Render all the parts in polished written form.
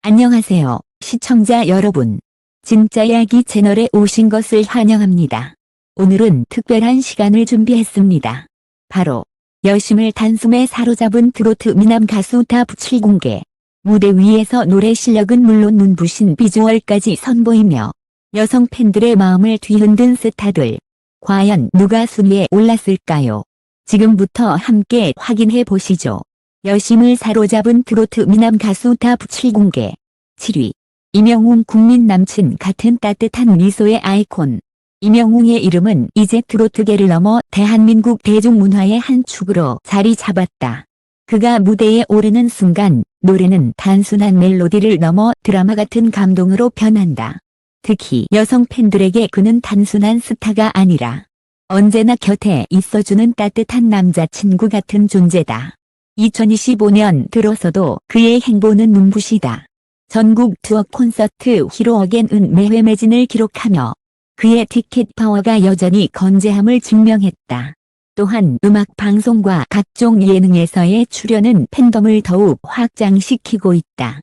안녕하세요, 시청자 여러분. 진짜 이야기 채널에 오신 것을 환영합니다. 오늘은 특별한 시간을 준비했습니다. 바로 여심을 단숨에 사로잡은 트로트 미남 가수 다부칠 공개. 무대 위에서 노래 실력은 물론 눈부신 비주얼까지 선보이며 여성 팬들의 마음을 뒤흔든 스타들. 과연 누가 순위에 올랐을까요? 지금부터 함께 확인해 보시죠. 여심을 사로잡은 트로트 미남 가수 다부칠 공개. 7위. 임영웅 국민 남친 같은 따뜻한 미소의 아이콘. 임영웅의 이름은 이제 트로트계를 넘어 대한민국 대중문화의 한 축으로 자리 잡았다. 그가 무대에 오르는 순간 노래는 단순한 멜로디를 넘어 드라마 같은 감동으로 변한다. 특히 여성 팬들에게 그는 단순한 스타가 아니라 언제나 곁에 있어주는 따뜻한 남자친구 같은 존재다. 2025년 들어서도 그의 행보는 눈부시다. 전국 투어 콘서트 히로 어게인은 매회 매진을 기록하며 그의 티켓 파워가 여전히 건재함을 증명했다. 또한 음악 방송과 각종 예능에서의 출연은 팬덤을 더욱 확장시키고 있다.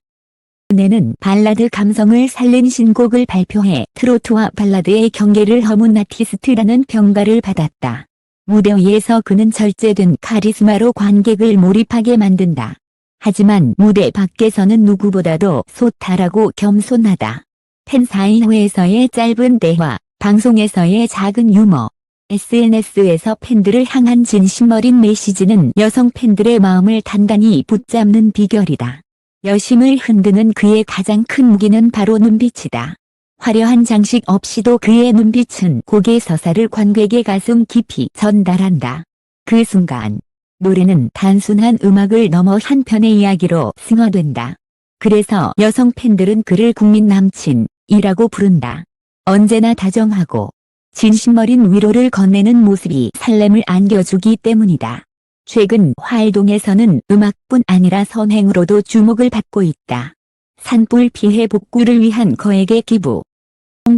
이번에는 발라드 감성을 살린 신곡을 발표해 트로트와 발라드의 경계를 허문 아티스트라는 평가를 받았다. 무대 위에서 그는 절제된 카리스마로 관객을 몰입하게 만든다. 하지만 무대 밖에서는 누구보다도 소탈하고 겸손하다. 팬 사인회에서의 짧은 대화, 방송에서의 작은 유머, SNS에서 팬들을 향한 진심 어린 메시지는 여성 팬들의 마음을 단단히 붙잡는 비결이다. 여심을 흔드는 그의 가장 큰 무기는 바로 눈빛이다. 화려한 장식 없이도 그의 눈빛은 곡의 서사를 관객의 가슴 깊이 전달한다. 그 순간 노래는 단순한 음악을 넘어 한편의 이야기로 승화된다. 그래서 여성 팬들은 그를 국민 남친이라고 부른다. 언제나 다정하고 진심 어린 위로를 건네는 모습이 설렘을 안겨주기 때문이다. 최근 활동에서는 음악뿐 아니라 선행으로도 주목을 받고 있다. 산불 피해 복구를 위한 거액의 기부,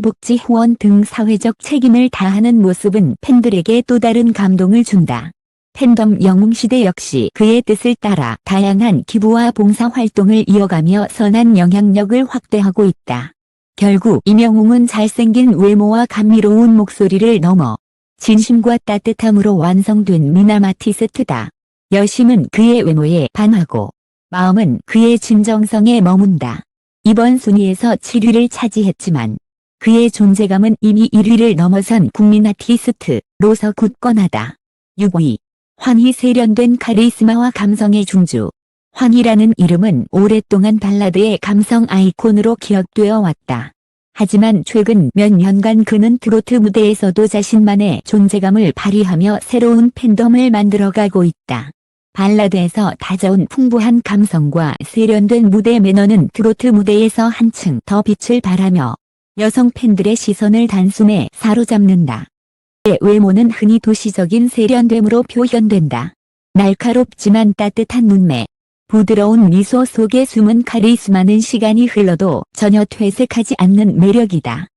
복지 후원 등 사회적 책임을 다하는 모습은 팬들에게 또 다른 감동을 준다. 팬덤 영웅시대 역시 그의 뜻을 따라 다양한 기부와 봉사활동을 이어가며 선한 영향력을 확대하고 있다. 결국 임영웅은 잘생긴 외모와 감미로운 목소리를 넘어 진심과 따뜻함으로 완성된 미남 아티스트다. 여심은 그의 외모에 반하고 마음은 그의 진정성에 머문다. 이번 순위에서 7위를 차지했지만 그의 존재감은 이미 1위를 넘어선 국민 아티스트로서 굳건하다. 6위. 환희 세련된 카리스마와 감성의 중주. 환희라는 이름은 오랫동안 발라드의 감성 아이콘으로 기억되어 왔다. 하지만 최근 몇 년간 그는 트로트 무대에서도 자신만의 존재감을 발휘하며 새로운 팬덤을 만들어가고 있다. 발라드에서 다져온 풍부한 감성과 세련된 무대 매너는 트로트 무대에서 한층 더 빛을 발하며 여성 팬들의 시선을 단숨에 사로잡는다. 그의 외모는 흔히 도시적인 세련됨으로 표현된다. 날카롭지만 따뜻한 눈매, 부드러운 미소 속에 숨은 카리스마는 시간이 흘러도 전혀 퇴색하지 않는 매력이다.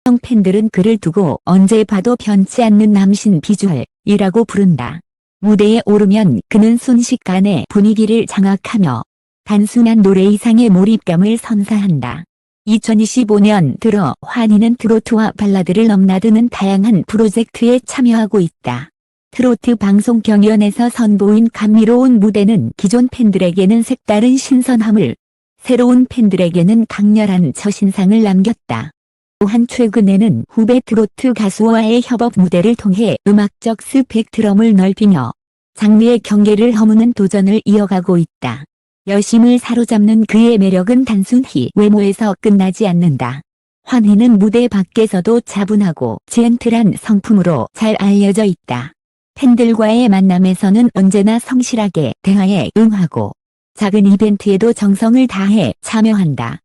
여성 팬들은 그를 두고 언제 봐도 변치 않는 남신 비주얼이라고 부른다. 무대에 오르면 그는 순식간에 분위기를 장악하며 단순한 노래 이상의 몰입감을 선사한다. 2025년 들어 환희는 트로트와 발라드를 넘나드는 다양한 프로젝트에 참여하고 있다. 트로트 방송 경연에서 선보인 감미로운 무대는 기존 팬들에게는 색다른 신선함을, 새로운 팬들에게는 강렬한 첫인상을 남겼다. 또한 최근에는 후배 트로트 가수와의 협업 무대를 통해 음악적 스펙트럼을 넓히며 장르의 경계를 허무는 도전을 이어가고 있다. 여심을 사로잡는 그의 매력은 단순히 외모에서 끝나지 않는다. 환희는 무대 밖에서도 차분하고 젠틀한 성품으로 잘 알려져 있다. 팬들과의 만남에서는 언제나 성실하게 대화에 응하고 작은 이벤트에도 정성을 다해 참여한다.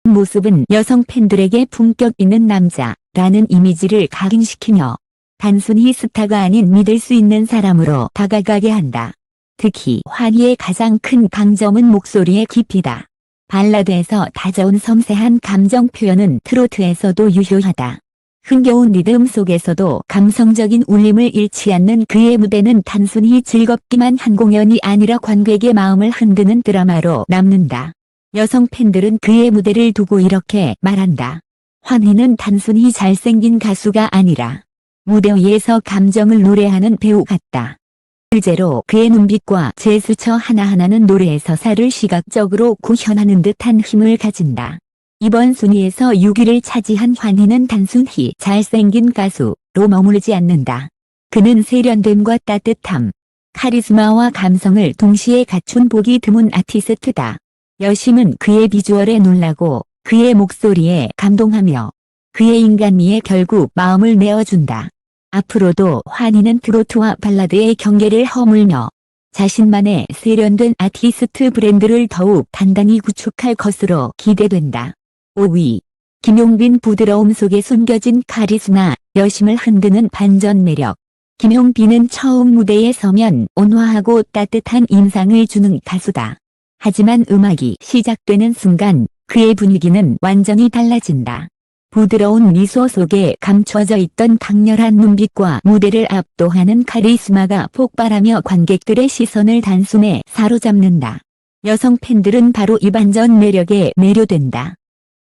모습은 여성 팬들에게 품격 있는 남자라는 이미지를 각인시키며 단순히 스타가 아닌 믿을 수 있는 사람으로 다가가게 한다. 특히 환희의 가장 큰 강점은 목소리의 깊이다. 발라드에서 다져온 섬세한 감정 표현은 트로트에서도 유효하다. 흥겨운 리듬 속에서도 감성적인 울림을 잃지 않는 그의 무대는 단순히 즐겁기만 한 공연이 아니라 관객의 마음을 흔드는 드라마로 남는다. 여성 팬들은 그의 무대를 두고 이렇게 말한다. 환희는 단순히 잘생긴 가수가 아니라 무대 위에서 감정을 노래하는 배우 같다. 실제로 그의 눈빛과 제스처 하나하나는 노래의 서사를 시각적으로 구현하는 듯한 힘을 가진다. 이번 순위에서 6위를 차지한 환희는 단순히 잘생긴 가수로 머무르지 않는다. 그는 세련됨과 따뜻함, 카리스마와 감성을 동시에 갖춘 보기 드문 아티스트다. 여심은 그의 비주얼에 놀라고 그의 목소리에 감동하며 그의 인간미에 결국 마음을 내어준다. 앞으로도 환희는 트로트와 발라드의 경계를 허물며 자신만의 세련된 아티스트 브랜드를 더욱 단단히 구축할 것으로 기대된다. 5위. 김용빈 부드러움 속에 숨겨진 카리스마, 여심을 흔드는 반전 매력. 김용빈은 처음 무대에 서면 온화하고 따뜻한 인상을 주는 가수다. 하지만 음악이 시작되는 순간 그의 분위기는 완전히 달라진다. 부드러운 미소 속에 감춰져 있던 강렬한 눈빛과 무대를 압도하는 카리스마가 폭발하며 관객들의 시선을 단숨에 사로잡는다. 여성 팬들은 바로 이 반전 매력에 매료된다.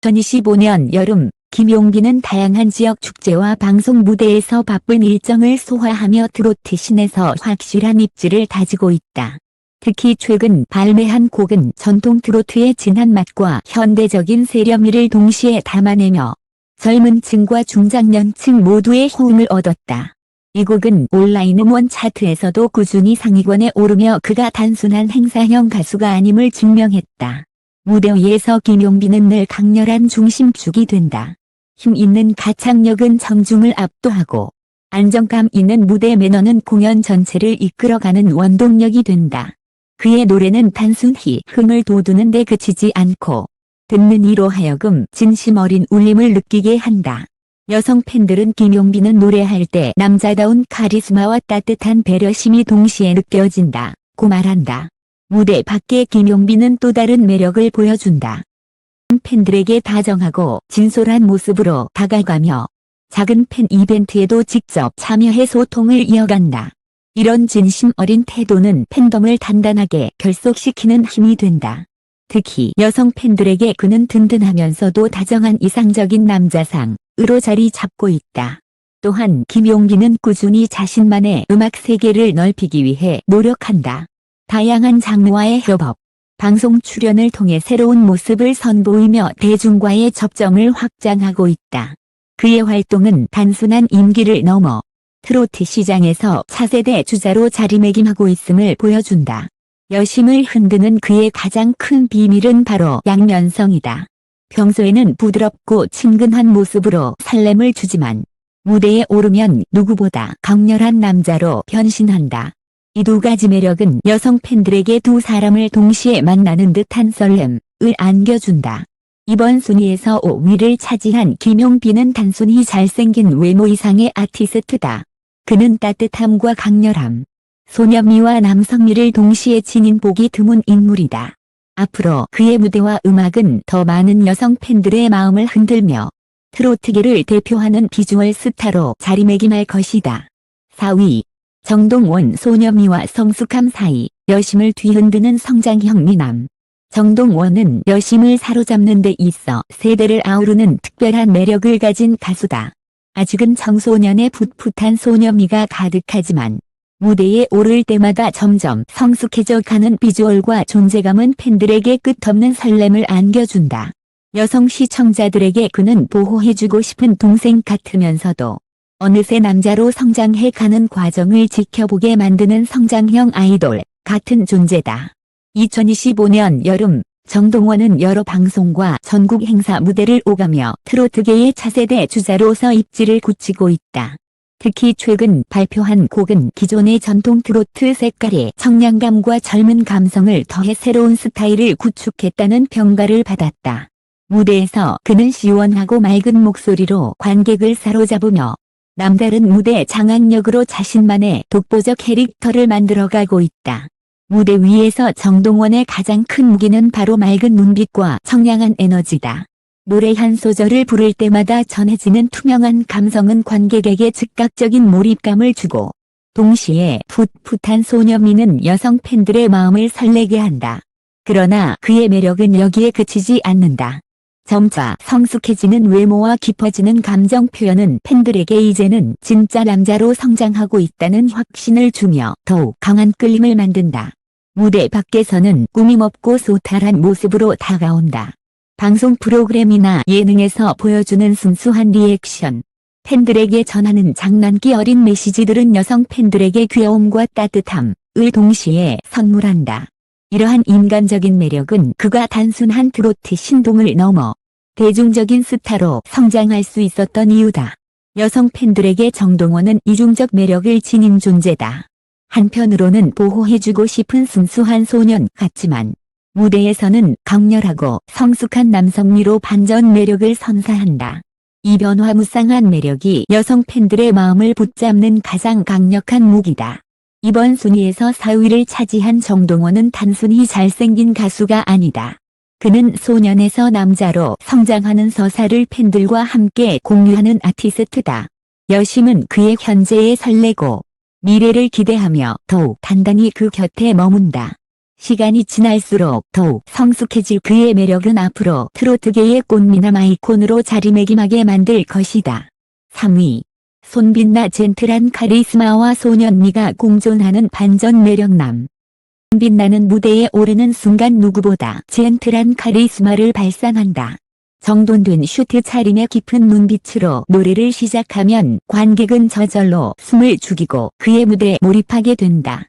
2025년 여름, 김용빈은 다양한 지역 축제와 방송 무대에서 바쁜 일정을 소화하며 트로트 씬에서 확실한 입지를 다지고 있다. 특히 최근 발매한 곡은 전통 트로트의 진한 맛과 현대적인 세련미를 동시에 담아내며 젊은 층과 중장년층 모두의 호응을 얻었다. 이 곡은 온라인 음원 차트에서도 꾸준히 상위권에 오르며 그가 단순한 행사형 가수가 아님을 증명했다. 무대 위에서 김용빈은 늘 강렬한 중심축이 된다. 힘 있는 가창력은 청중을 압도하고 안정감 있는 무대 매너는 공연 전체를 이끌어가는 원동력이 된다. 그의 노래는 단순히 흥을 돋우는 데 그치지 않고 듣는 이로 하여금 진심 어린 울림을 느끼게 한다. 여성 팬들은 김용빈은 노래할 때 남자다운 카리스마와 따뜻한 배려심이 동시에 느껴진다고 말한다. 무대 밖에 김용빈은 또 다른 매력을 보여준다. 팬들에게 다정하고 진솔한 모습으로 다가가며 작은 팬 이벤트에도 직접 참여해 소통을 이어간다. 이런 진심 어린 태도는 팬덤을 단단하게 결속시키는 힘이 된다. 특히 여성 팬들에게 그는 든든하면서도 다정한 이상적인 남자상으로 자리 잡고 있다. 또한 김용빈은 꾸준히 자신만의 음악 세계를 넓히기 위해 노력한다. 다양한 장르와의 협업, 방송 출연을 통해 새로운 모습을 선보이며 대중과의 접점을 확장하고 있다. 그의 활동은 단순한 인기를 넘어 트로트 시장에서 차세대 주자로 자리매김하고 있음을 보여준다. 여심을 흔드는 그의 가장 큰 비밀은 바로 양면성이다. 평소에는 부드럽고 친근한 모습으로 설렘을 주지만 무대에 오르면 누구보다 강렬한 남자로 변신한다. 이 두 가지 매력은 여성 팬들에게 두 사람을 동시에 만나는 듯한 설렘을 안겨준다. 이번 순위에서 5위를 차지한 김용빈은 단순히 잘생긴 외모 이상의 아티스트다. 그는 따뜻함과 강렬함, 소녀미와 남성미를 동시에 지닌 보기 드문 인물이다. 앞으로 그의 무대와 음악은 더 많은 여성 팬들의 마음을 흔들며 트로트계를 대표하는 비주얼 스타로 자리매김할 것이다. 4위. 정동원 소녀미와 성숙함 사이 여심을 뒤흔드는 성장형 미남. 정동원은 여심을 사로잡는 데 있어 세대를 아우르는 특별한 매력을 가진 가수다. 아직은 청소년의 풋풋한 소녀미가 가득하지만 무대에 오를 때마다 점점 성숙해져 가는 비주얼과 존재감은 팬들에게 끝없는 설렘을 안겨준다. 여성 시청자들에게 그는 보호해주고 싶은 동생 같으면서도 어느새 남자로 성장해 가는 과정을 지켜보게 만드는 성장형 아이돌 같은 존재다. 2025년 여름, 정동원은 여러 방송과 전국 행사 무대를 오가며 트로트계의 차세대 주자로서 입지를 굳히고 있다. 특히 최근 발표한 곡은 기존의 전통 트로트 색깔에 청량감과 젊은 감성을 더해 새로운 스타일을 구축했다는 평가를 받았다. 무대에서 그는 시원하고 맑은 목소리로 관객을 사로잡으며 남다른 무대 장악력으로 자신만의 독보적 캐릭터를 만들어가고 있다. 무대 위에서 정동원의 가장 큰 무기는 바로 맑은 눈빛과 청량한 에너지다. 노래 한 소절을 부를 때마다 전해지는 투명한 감성은 관객에게 즉각적인 몰입감을 주고 동시에 풋풋한 소녀미는 여성 팬들의 마음을 설레게 한다. 그러나 그의 매력은 여기에 그치지 않는다. 점차 성숙해지는 외모와 깊어지는 감정 표현은 팬들에게 이제는 진짜 남자로 성장하고 있다는 확신을 주며 더욱 강한 끌림을 만든다. 무대 밖에서는 꾸밈없고 소탈한 모습으로 다가온다. 방송 프로그램이나 예능에서 보여주는 순수한 리액션, 팬들에게 전하는 장난기 어린 메시지들은 여성 팬들에게 귀여움과 따뜻함을 동시에 선물한다. 이러한 인간적인 매력은 그가 단순한 트로트 신동을 넘어 대중적인 스타로 성장할 수 있었던 이유다. 여성 팬들에게 정동원은 이중적 매력을 지닌 존재다. 한편으로는 보호해주고 싶은 순수한 소년 같지만 무대에서는 강렬하고 성숙한 남성미로 반전 매력을 선사한다. 이 변화무쌍한 매력이 여성 팬들의 마음을 붙잡는 가장 강력한 무기다. 이번 순위에서 4위를 차지한 정동원은 단순히 잘생긴 가수가 아니다. 그는 소년에서 남자로 성장하는 서사를 팬들과 함께 공유하는 아티스트다. 여심은 그의 현재에 설레고 미래를 기대하며 더욱 단단히 그 곁에 머문다. 시간이 지날수록 더욱 성숙해질 그의 매력은 앞으로 트로트계의 꽃미남 아이콘으로 자리매김하게 만들 것이다. 3위. 손빛나 젠틀한 카리스마와 소년미가 공존하는 반전 매력남. 손빛나는 무대에 오르는 순간 누구보다 젠틀한 카리스마를 발산한다. 정돈된 슈트 차림의 깊은 눈빛으로 노래를 시작하면 관객은 저절로 숨을 죽이고 그의 무대에 몰입하게 된다.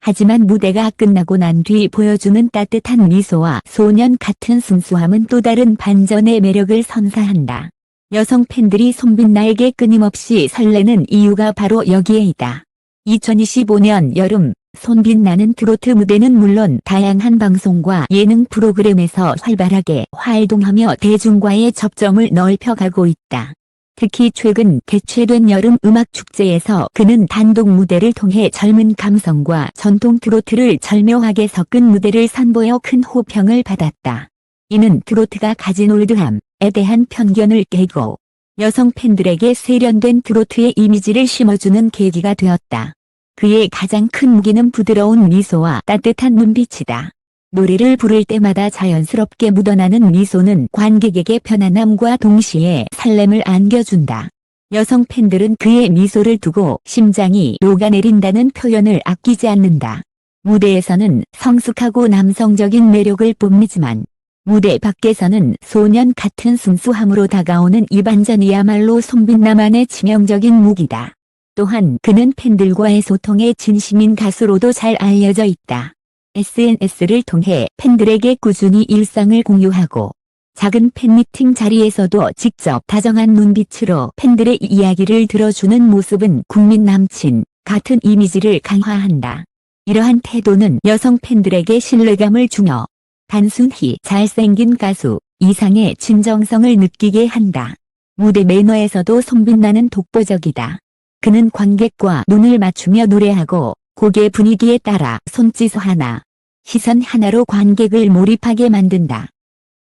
하지만 무대가 끝나고 난 뒤 보여주는 따뜻한 미소와 소년 같은 순수함은 또 다른 반전의 매력을 선사한다. 여성 팬들이 손빛나에게 끊임없이 설레는 이유가 바로 여기에 있다. 2025년 여름, 손빛나는 트로트 무대는 물론 다양한 방송과 예능 프로그램에서 활발하게 활동하며 대중과의 접점을 넓혀가고 있다. 특히 최근 개최된 여름 음악축제에서 그는 단독 무대를 통해 젊은 감성과 전통 트로트를 절묘하게 섞은 무대를 선보여 큰 호평을 받았다. 이는 트로트가 가진 올드함에 대한 편견을 깨고 여성 팬들에게 세련된 트로트의 이미지를 심어주는 계기가 되었다. 그의 가장 큰 무기는 부드러운 미소와 따뜻한 눈빛이다. 노래를 부를 때마다 자연스럽게 묻어나는 미소는 관객에게 편안함과 동시에 설렘을 안겨준다. 여성 팬들은 그의 미소를 두고 심장이 녹아내린다는 표현을 아끼지 않는다. 무대에서는 성숙하고 남성적인 매력을 뽐내지만 무대 밖에서는 소년 같은 순수함으로 다가오는 이 반전이야말로 손빛나만의 치명적인 무기다. 또한 그는 팬들과의 소통에 진심인 가수로도 잘 알려져 있다. SNS를 통해 팬들에게 꾸준히 일상을 공유하고 작은 팬미팅 자리에서도 직접 다정한 눈빛으로 팬들의 이야기를 들어주는 모습은 국민 남친 같은 이미지를 강화한다. 이러한 태도는 여성 팬들에게 신뢰감을 주며 단순히 잘생긴 가수 이상의 진정성을 느끼게 한다. 무대 매너에서도 손빛나는 독보적이다. 그는 관객과 눈을 맞추며 노래하고 곡의 분위기에 따라 손짓 하나, 시선 하나로 관객을 몰입하게 만든다.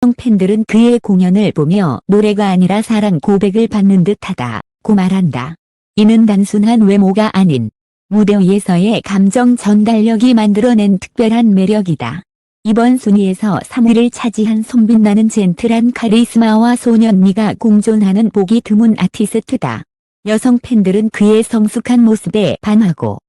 여성 팬들은 그의 공연을 보며 노래가 아니라 사랑 고백을 받는 듯하다고 말한다. 이는 단순한 외모가 아닌 무대 위에서의 감정 전달력이 만들어낸 특별한 매력이다. 이번 순위에서 3위를 차지한 손빛나는 젠틀한 카리스마와 소년미가 공존하는 보기 드문 아티스트다. 여성 팬들은 그의 성숙한 모습에 반하고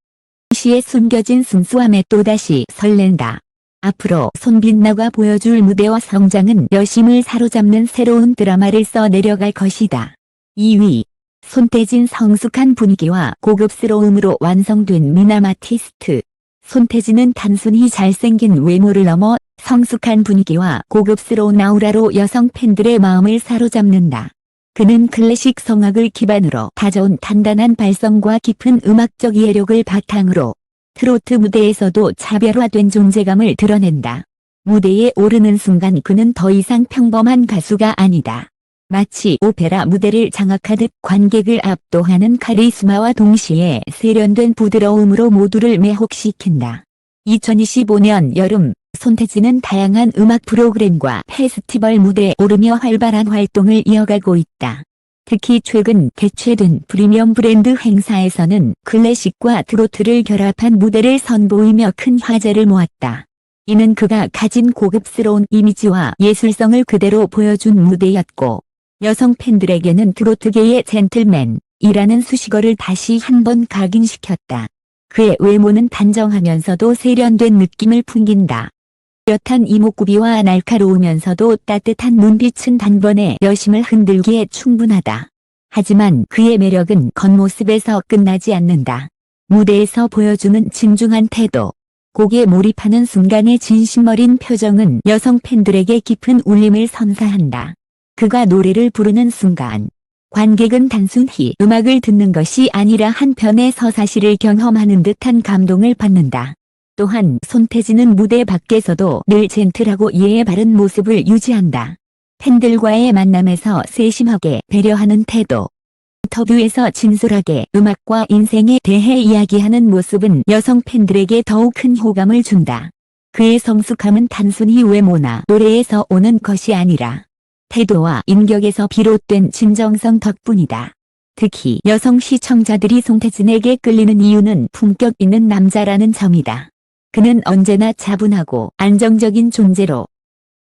동시에 숨겨진 순수함에 또다시 설렌다. 앞으로 손빛나가 보여줄 무대와 성장은 여심을 사로잡는 새로운 드라마를 써내려갈 것이다. 2위. 손태진 성숙한 분위기와 고급스러움으로 완성된 미남 아티스트. 손태진은 단순히 잘생긴 외모를 넘어 성숙한 분위기와 고급스러운 아우라로 여성 팬들의 마음을 사로잡는다. 그는 클래식 성악을 기반으로 다져온 단단한 발성과 깊은 음악적 이해력을 바탕으로 트로트 무대에서도 차별화된 존재감을 드러낸다. 무대에 오르는 순간 그는 더 이상 평범한 가수가 아니다. 마치 오페라 무대를 장악하듯 관객을 압도하는 카리스마와 동시에 세련된 부드러움으로 모두를 매혹시킨다. 2025년 여름, 손태진은 다양한 음악 프로그램과 페스티벌 무대에 오르며 활발한 활동을 이어가고 있다. 특히 최근 개최된 프리미엄 브랜드 행사에서는 클래식과 트로트를 결합한 무대를 선보이며 큰 화제를 모았다. 이는 그가 가진 고급스러운 이미지와 예술성을 그대로 보여준 무대였고, 여성 팬들에게는 트로트계의 젠틀맨이라는 수식어를 다시 한번 각인시켰다. 그의 외모는 단정하면서도 세련된 느낌을 풍긴다. 뚜렷한 이목구비와 날카로우면서도 따뜻한 눈빛은 단번에 여심을 흔들기에 충분하다. 하지만 그의 매력은 겉모습에서 끝나지 않는다. 무대에서 보여주는 진중한 태도, 곡에 몰입하는 순간의 진심 어린 표정은 여성 팬들에게 깊은 울림을 선사한다. 그가 노래를 부르는 순간, 관객은 단순히 음악을 듣는 것이 아니라 한편의 서사시를 경험하는 듯한 감동을 받는다. 또한 손태진은 무대 밖에서도 늘 젠틀하고 예의 바른 모습을 유지한다. 팬들과의 만남에서 세심하게 배려하는 태도, 인터뷰에서 진솔하게 음악과 인생에 대해 이야기하는 모습은 여성 팬들에게 더욱 큰 호감을 준다. 그의 성숙함은 단순히 외모나 노래에서 오는 것이 아니라 태도와 인격에서 비롯된 진정성 덕분이다. 특히 여성 시청자들이 손태진에게 끌리는 이유는 품격 있는 남자라는 점이다. 그는 언제나 차분하고 안정적인 존재로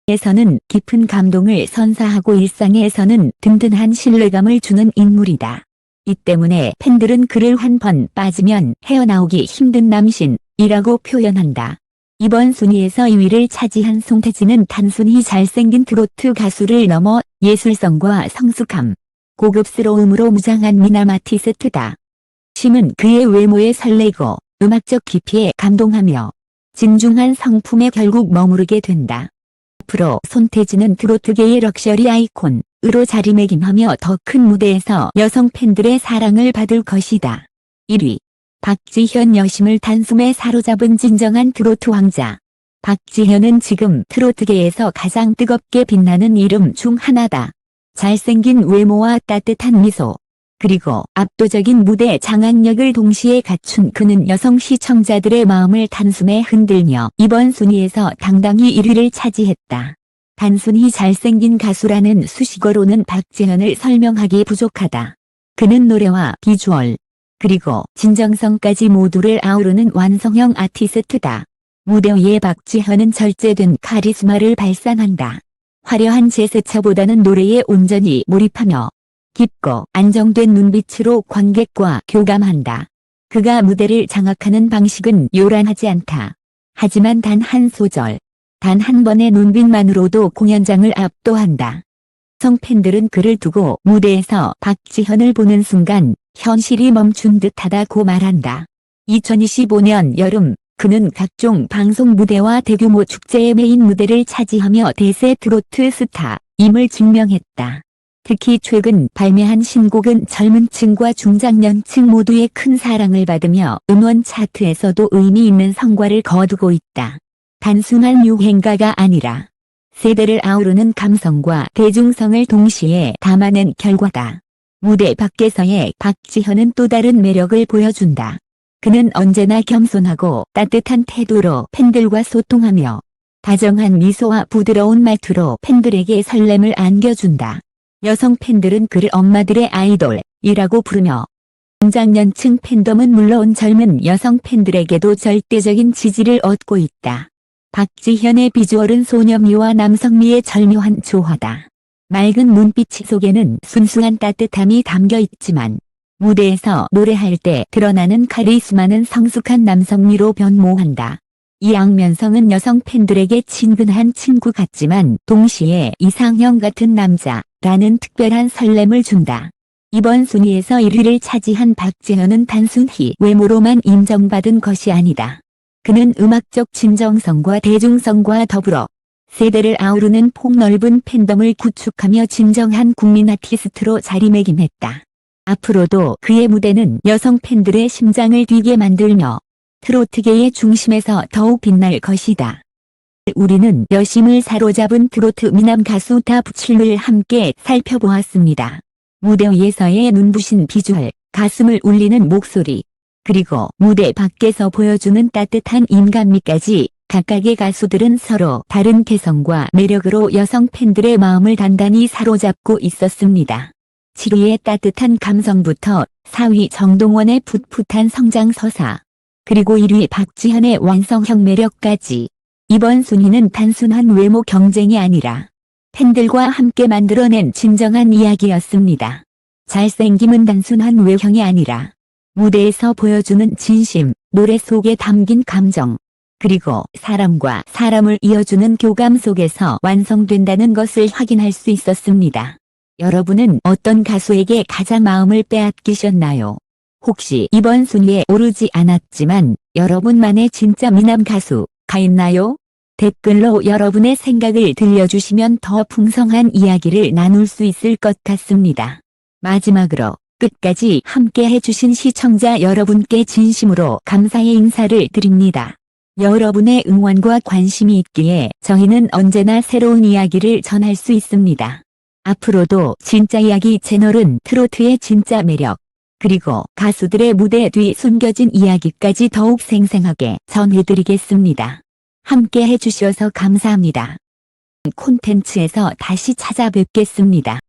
에서는 깊은 감동을 선사하고 일상에서는 든든한 신뢰감을 주는 인물이다. 이 때문에 팬들은 그를 한 번 빠지면 헤어나오기 힘든 남신이라고 표현한다. 이번 순위에서 2위를 차지한 손태진은 단순히 잘생긴 트로트 가수를 넘어 예술성과 성숙함, 고급스러움으로 무장한 미남 아티스트다. 심은 그의 외모에 설레고 음악적 깊이에 감동하며 진중한 성품에 결국 머무르게 된다. 앞으로 손태진은 트로트계의 럭셔리 아이콘으로 자리매김하며 더 큰 무대에서 여성 팬들의 사랑을 받을 것이다. 1위. 박지현. 여심을 단숨에 사로잡은 진정한 트로트 왕자. 박지현은 지금 트로트계에서 가장 뜨겁게 빛나는 이름 중 하나다. 잘생긴 외모와 따뜻한 미소, 그리고 압도적인 무대 장악력을 동시에 갖춘 그는 여성 시청자들의 마음을 단숨에 흔들며 이번 순위에서 당당히 1위를 차지했다. 단순히 잘생긴 가수라는 수식어로는 박지현을 설명하기 부족하다. 그는 노래와 비주얼, 그리고 진정성까지 모두를 아우르는 완성형 아티스트다. 무대 위에 박지현은 절제된 카리스마를 발산한다. 화려한 제스처보다는 노래에 온전히 몰입하며 깊고 안정된 눈빛으로 관객과 교감한다. 그가 무대를 장악하는 방식은 요란하지 않다. 하지만 단 한 소절, 단 한 번의 눈빛만으로도 공연장을 압도한다. 성팬들은 그를 두고 무대에서 박지현을 보는 순간 현실이 멈춘 듯하다고 말한다. 2025년 여름, 그는 각종 방송 무대와 대규모 축제의 메인 무대를 차지하며 대세 트로트 스타임을 증명했다. 특히 최근 발매한 신곡은 젊은 층과 중장년층 모두의 큰 사랑을 받으며 음원 차트에서도 의미 있는 성과를 거두고 있다. 단순한 유행가가 아니라 세대를 아우르는 감성과 대중성을 동시에 담아낸 결과다. 무대 밖에서의 박지현은 또 다른 매력을 보여준다. 그는 언제나 겸손하고 따뜻한 태도로 팬들과 소통하며 다정한 미소와 부드러운 말투로 팬들에게 설렘을 안겨준다. 여성 팬들은 그를 엄마들의 아이돌이라고 부르며 중장년층 팬덤은 물론 젊은 여성 팬들에게도 절대적인 지지를 얻고 있다. 박지현의 비주얼은 소녀미와 남성미의 절묘한 조화다. 맑은 눈빛 속에는 순수한 따뜻함이 담겨 있지만 무대에서 노래할 때 드러나는 카리스마는 성숙한 남성미로 변모한다. 이 양면성은 여성 팬들에게 친근한 친구 같지만 동시에 이상형 같은 남자라는 특별한 설렘을 준다. 이번 순위에서 1위를 차지한 박지현은 단순히 외모로만 인정받은 것이 아니다. 그는 음악적 진정성과 대중성과 더불어 세대를 아우르는 폭넓은 팬덤을 구축하며 진정한 국민 아티스트로 자리매김했다. 앞으로도 그의 무대는 여성 팬들의 심장을 뛰게 만들며 트로트계의 중심에서 더욱 빛날 것이다. 우리는 여심을 사로잡은 트로트 미남 가수 탑 7을 함께 살펴보았습니다. 무대 위에서의 눈부신 비주얼, 가슴을 울리는 목소리, 그리고 무대 밖에서 보여주는 따뜻한 인간미까지 각각의 가수들은 서로 다른 개성과 매력으로 여성 팬들의 마음을 단단히 사로잡고 있었습니다. 7위의 따뜻한 감성부터 4위 정동원의 풋풋한 성장 서사, 그리고 1위 박지현의 완성형 매력까지 이번 순위는 단순한 외모 경쟁이 아니라 팬들과 함께 만들어낸 진정한 이야기였습니다. 잘생김은 단순한 외형이 아니라 무대에서 보여주는 진심, 노래 속에 담긴 감정, 그리고 사람과 사람을 이어주는 교감 속에서 완성된다는 것을 확인할 수 있었습니다. 여러분은 어떤 가수에게 가장 마음을 빼앗기셨나요? 혹시 이번 순위에 오르지 않았지만 여러분만의 진짜 미남 가수가 있나요? 댓글로 여러분의 생각을 들려주시면 더 풍성한 이야기를 나눌 수 있을 것 같습니다. 마지막으로 끝까지 함께 해주신 시청자 여러분께 진심으로 감사의 인사를 드립니다. 여러분의 응원과 관심이 있기에 저희는 언제나 새로운 이야기를 전할 수 있습니다. 앞으로도 진짜 이야기 채널은 트로트의 진짜 매력, 그리고 가수들의 무대 뒤 숨겨진 이야기까지 더욱 생생하게 전해드리겠습니다. 함께 해주셔서 감사합니다. 콘텐츠에서 다시 찾아뵙겠습니다.